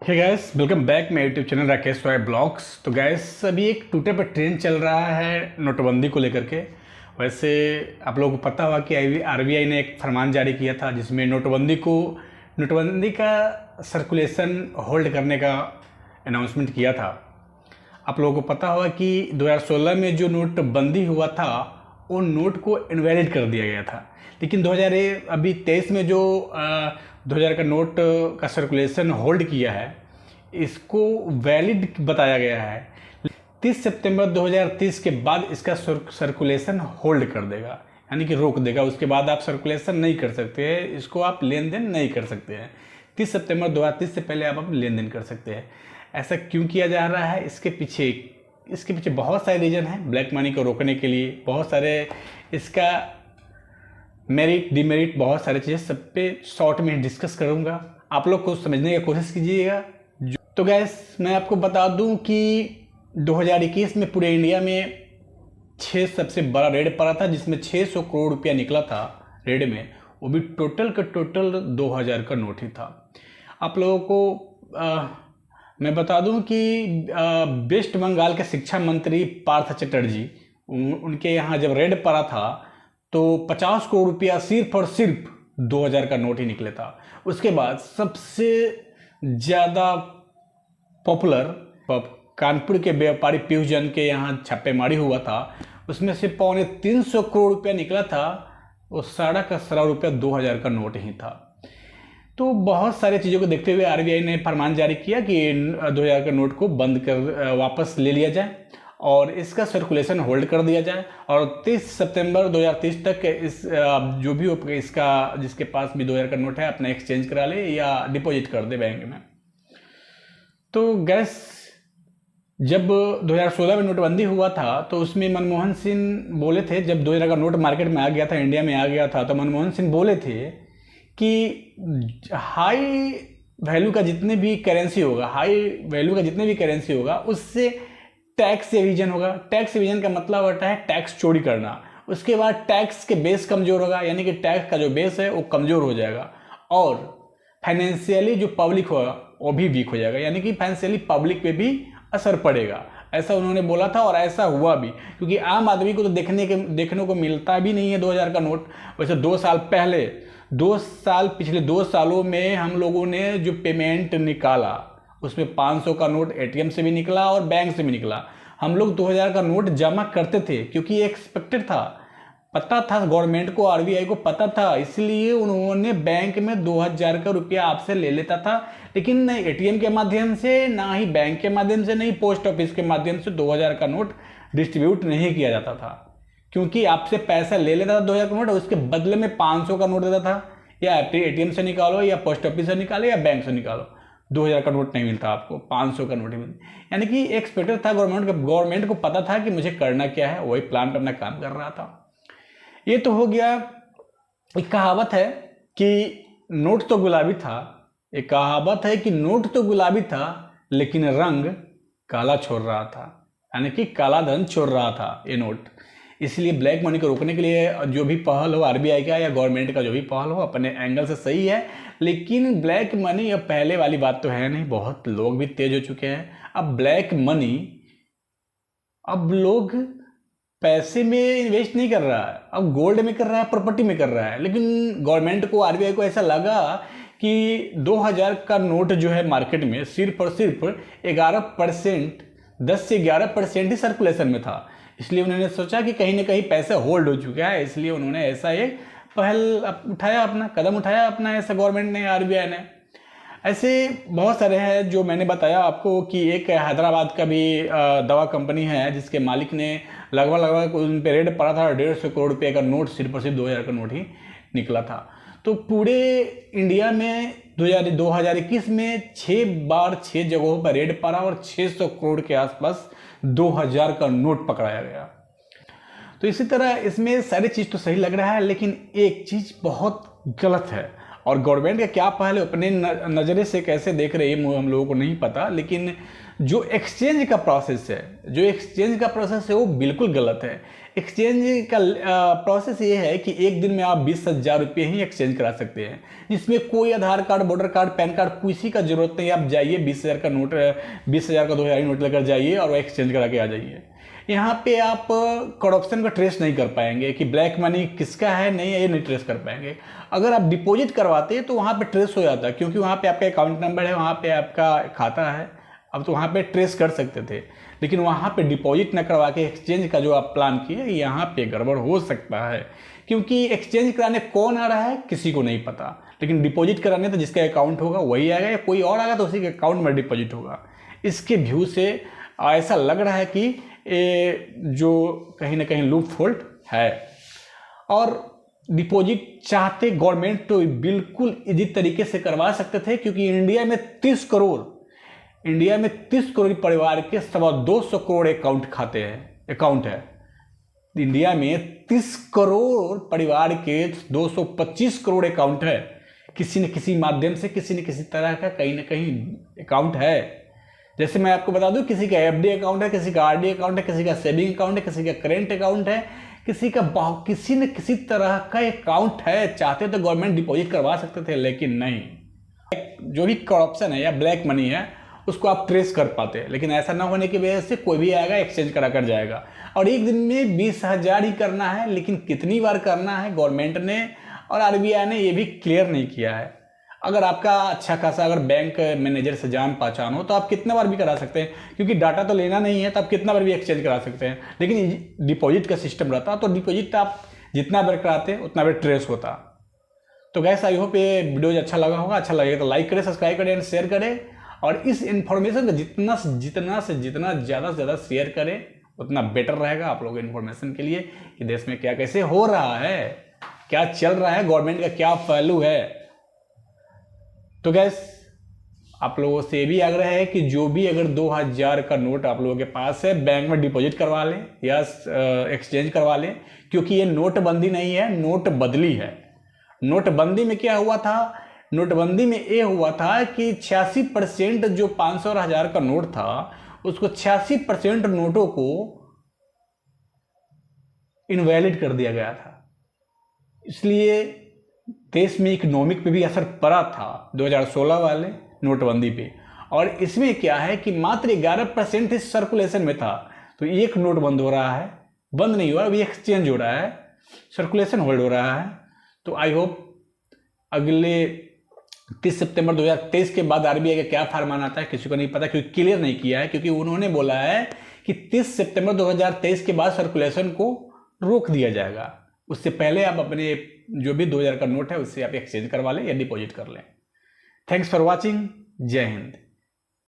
Hey guys, welcome back my YouTube channel Rakesh Roy blogs. तो guys, अभी एक टूटे पर ट्रेंड चल रहा है नोटबंदी को लेकर के। वैसे आप लोगों को पता होगा कि आरबीआई ने एक फरमान जारी किया था जिसमें नोटबंदी का सर्कुलेशन होल्ड करने का अनाउंसमेंट किया था। आप लोगों को पता होगा कि 2016 में जो नोटबंदी हुआ था वो नोट को इनवैलिड कर दिया गया था, लेकिन 2023 में जो 2000 का नोट का सर्कुलेशन होल्ड किया है इसको वैलिड बताया गया है। 30 सितंबर 2030 के बाद इसका सर्कुलेशन होल्ड कर देगा, यानी कि रोक देगा। उसके बाद आप सर्कुलेशन नहीं कर सकते हैं, इसको आप लेन देन नहीं कर सकते हैं। 30 सितंबर 2030 से पहले आप लेन देन कर सकते हैं। ऐसा क्यों किया जा रहा है? इसके पीछे बहुत सारे रीज़न हैं। ब्लैक मनी को रोकने के लिए बहुत सारे, इसका मेरिट डिमेरिट बहुत सारी चीज़ें, सब पे शॉर्ट में डिस्कस करूँगा। आप लोग को समझने की कोशिश कीजिएगा। तो गैस, मैं आपको बता दूं कि 2021 में पूरे इंडिया में 6 सबसे बड़ा रेड पड़ा था, जिसमें 600 करोड़ रुपया निकला था रेड में। वो भी टोटल का टोटल 2000 का नोट ही था। आप लोगों को मैं बता दूं कि वेस्ट बंगाल के शिक्षा मंत्री पार्थ चटर्जी, उनके यहाँ जब रेड पड़ा था तो 50 करोड़ रुपया सिर्फ और सिर्फ 2000 का नोट ही निकले था। उसके बाद सबसे ज़्यादा पॉपुलर कानपुर के व्यापारी पीयूष जैन के यहाँ छापेमारी हुआ था, उसमें से 350 करोड़ रुपया निकला था। वो सारा का सारा रुपया 2000 का नोट ही था। तो बहुत सारी चीज़ों को देखते हुए आरबीआई ने फरमान जारी किया कि 2000 का नोट को बंद कर वापस ले लिया जाए और इसका सर्कुलेशन होल्ड कर दिया जाए, और 30 सितंबर 2030 तक इस जो भी हो इसका, जिसके पास भी 2000 का नोट है, अपना एक्सचेंज करा ले या डिपॉजिट कर दे बैंक में। तो गैस, जब 2016 में नोटबंदी हुआ था तो उसमें मनमोहन सिंह बोले थे, जब 2000 का नोट मार्केट में आ गया था, इंडिया में आ गया था, तो मनमोहन सिंह बोले थे कि हाई वैल्यू का जितने भी करेंसी होगा उससे टैक्स एविजन होगा। टैक्स एविजन का मतलब होता है टैक्स चोरी करना। उसके बाद टैक्स के बेस कमजोर होगा, यानी कि टैक्स का जो बेस है वो कमजोर हो जाएगा, और फाइनेंशियली जो पब्लिक होगा वो भी वीक हो जाएगा, यानी कि फाइनेंशियली पब्लिक पे भी असर पड़ेगा। ऐसा उन्होंने बोला था और ऐसा हुआ भी, क्योंकि आम आदमी को तो देखने को मिलता भी नहीं है 2000 का नोट। वैसे पिछले 2 सालों में हम लोगों ने जो पेमेंट निकाला उसमें 500 का नोट एटीएम से भी निकला और बैंक से भी निकला। हम लोग 2000 का नोट जमा करते थे क्योंकि एक्सपेक्टेड था, पता था गवर्नमेंट को, आरबीआई को पता था, इसलिए उन्होंने बैंक में 2000 का रुपया आपसे ले लेता था। लेकिन न एटीएम के माध्यम से, ना ही बैंक के माध्यम से, नहीं पोस्ट ऑफिस के माध्यम से 2000 का नोट डिस्ट्रीब्यूट नहीं किया जाता था, क्योंकि आपसे पैसा ले लेता था 2000 का नोट और उसके बदले में 500 का नोट देता था। या एटीएम से निकालो या पोस्ट ऑफिस से निकालो या बैंक से निकालो, 2000 का नोट नहीं मिलता आपको, 500 का नोट ही मिलता। यानी कि एक्सपेक्टेड था, गवर्नमेंट को पता था कि मुझे करना क्या है, वही प्लान पर अपना काम कर रहा था। ये तो हो गया। एक कहावत है कि नोट तो गुलाबी था, लेकिन रंग काला छोड़ रहा था, यानी कि काला धन छोड़ रहा था ये नोट। इसलिए ब्लैक मनी को रोकने के लिए जो भी पहल हो आरबीआई का या गवर्नमेंट का, जो भी पहल हो अपने एंगल से सही है, लेकिन ब्लैक मनी अब पहले वाली बात तो है नहीं। बहुत लोग भी तेज हो चुके हैं। अब ब्लैक मनी, अब लोग पैसे में इन्वेस्ट नहीं कर रहा है, अब गोल्ड में कर रहा है, प्रॉपर्टी में कर रहा है। लेकिन गवर्नमेंट को, आरबीआई को ऐसा लगा कि 2000 का नोट जो है मार्केट में सिर्फ और सिर्फ 11%, 10 से 11% ही सर्कुलेशन में था। इसलिए उन्होंने सोचा कि कहीं ना कहीं पैसा होल्ड हो चुका है, इसलिए उन्होंने ऐसा एक कदम उठाया अपना ऐसा गवर्नमेंट ने, आरबीआई ने। ऐसे बहुत सारे हैं जो मैंने बताया आपको कि एक हैदराबाद का भी दवा कंपनी है जिसके मालिक ने लगभग उन पर रेड पड़ा था, 150 करोड़ रुपये का नोट, सिर्फ और सिर्फ 2000 का नोट ही निकला था। तो पूरे इंडिया में 2021 में 6 जगहों पर रेड पड़ा और 600 करोड़ के आसपास 2000 का नोट पकड़ाया गया। तो इसी तरह इसमें सारी चीज़ तो सही लग रहा है, लेकिन एक चीज़ बहुत गलत है और गवर्नमेंट का क्या पहल है, अपने नज़रे से कैसे देख रही है हम लोगों को नहीं पता, लेकिन जो एक्सचेंज का प्रोसेस है वो बिल्कुल गलत है। एक्सचेंज का प्रोसेस ये है कि एक दिन में आप 20,000 रुपये ही एक्सचेंज करा सकते हैं, जिसमें कोई Aadhaar card, voter card, PAN card किसी का जरूरत नहीं। आप जाइए 20,000 का नोट, 20,000 का 2,000 नोट लेकर जाइए और वो एक्सचेंज करा के आ जाइए। यहाँ पे आप करप्शन का ट्रेस नहीं कर पाएंगे कि ब्लैक मनी किसका है, नहीं है, ये नहीं ट्रेस कर पाएंगे। अगर आप डिपॉजिट करवाते हैं तो वहाँ पे ट्रेस हो जाता है, क्योंकि वहाँ पे आपका अकाउंट नंबर है, वहाँ पे आपका खाता है, अब तो वहाँ पे ट्रेस कर सकते थे। लेकिन वहाँ पे डिपॉजिट न करवा के एक्सचेंज का जो आप प्लान किए, यहाँ पे गड़बड़ हो सकता है, क्योंकि एक्सचेंज कराने कौन आ रहा है किसी को नहीं पता, लेकिन डिपॉजिट कराने तो जिसका अकाउंट होगा वही आएगा, या कोई और आएगा तो उसी के अकाउंट में डिपॉजिट होगा। इसके व्यू से ऐसा लग रहा है कि जो कहीं ना कहीं लूप होल्ड है। और डिपॉजिट चाहते गवर्नमेंट तो बिल्कुल इजी तरीके से करवा सकते थे, क्योंकि इंडिया में 30 करोड़ परिवार के 250 करोड़ अकाउंट है। इंडिया में 30 करोड़ परिवार के 225 करोड़ अकाउंट है। किसी न किसी माध्यम से, किसी न किसी तरह का कहीं ना कहीं अकाउंट है। जैसे मैं आपको बता दूं, किसी का एफडी अकाउंट है, किसी का आरडी अकाउंट है, किसी का सेविंग अकाउंट है, किसी का करेंट अकाउंट है, किसी न किसी तरह का अकाउंट है। चाहते तो गवर्नमेंट डिपॉजिट करवा सकते थे, लेकिन नहीं। जो भी करप्शन है या ब्लैक मनी है उसको आप ट्रेस कर पाते हैं, लेकिन ऐसा ना होने की वजह से कोई भी आएगा, एक्सचेंज करा कर जाएगा। और एक दिन में 20,000 ही करना है, लेकिन कितनी बार करना है गवर्नमेंट ने और आरबीआई ने ये भी क्लियर नहीं किया है। अगर आपका अच्छा खासा अगर बैंक मैनेजर से जान पहचान हो तो आप कितना बार भी करा सकते हैं, क्योंकि डाटा तो लेना नहीं है, तो आप कितना बार भी एक्सचेंज करा सकते हैं। लेकिन डिपॉजिट का सिस्टम रहता तो डिपॉजिट आप जितना बार कराते उतना बार ट्रेस होता। तो गैस, आई होप ये वीडियो अच्छा लगा होगा। अच्छा लगेगा तो लाइक करें, सब्सक्राइब करें एंड शेयर करें। और इस इन्फॉर्मेशन को जितना से ज़्यादा शेयर करें उतना बेटर रहेगा आप लोगों के इन्फॉर्मेशन के लिए, कि देश में क्या कैसे हो रहा है, क्या चल रहा है, गवर्नमेंट का क्या पहलू है। तो गैस, आप लोगों से ये भी आग्रह है कि जो भी अगर 2,000 का नोट आप लोगों के पास है, बैंक में डिपॉजिट करवा लें या एक्सचेंज करवा लें, क्योंकि ये नोटबंदी नहीं है, नोट बदली है। नोटबंदी में क्या हुआ था? नोटबंदी में ये हुआ था कि 86% जो 500 और 1000 का नोट था, उसको 86% नोटों को इनवैलिड कर दिया गया था। इसलिए देश में इकोनॉमिक पे भी असर पड़ा था 2016 वाले नोटबंदी पे। और इसमें क्या है कि मात्र 11% इस सर्कुलेशन में था। तो एक नोट बंद हो रहा है, बंद नहीं हुआ, अभी एक्सचेंज हो रहा है, सर्कुलेशन होल्ड हो रहा है। तो आई होप अगले 30 सितंबर 2023 के बाद आरबीआई का क्या फरमान आता है किसी को नहीं पता, क्योंकि क्लियर नहीं किया है। क्योंकि उन्होंने बोला है कि 30 सितंबर 2023 के बाद सर्कुलेशन को रोक दिया जाएगा। उससे पहले आप अपने जो भी 2,000 का नोट है उससे आप एक्सचेंज करवा लें या डिपॉजिट कर लें। Thanks for watching. जय हिंद।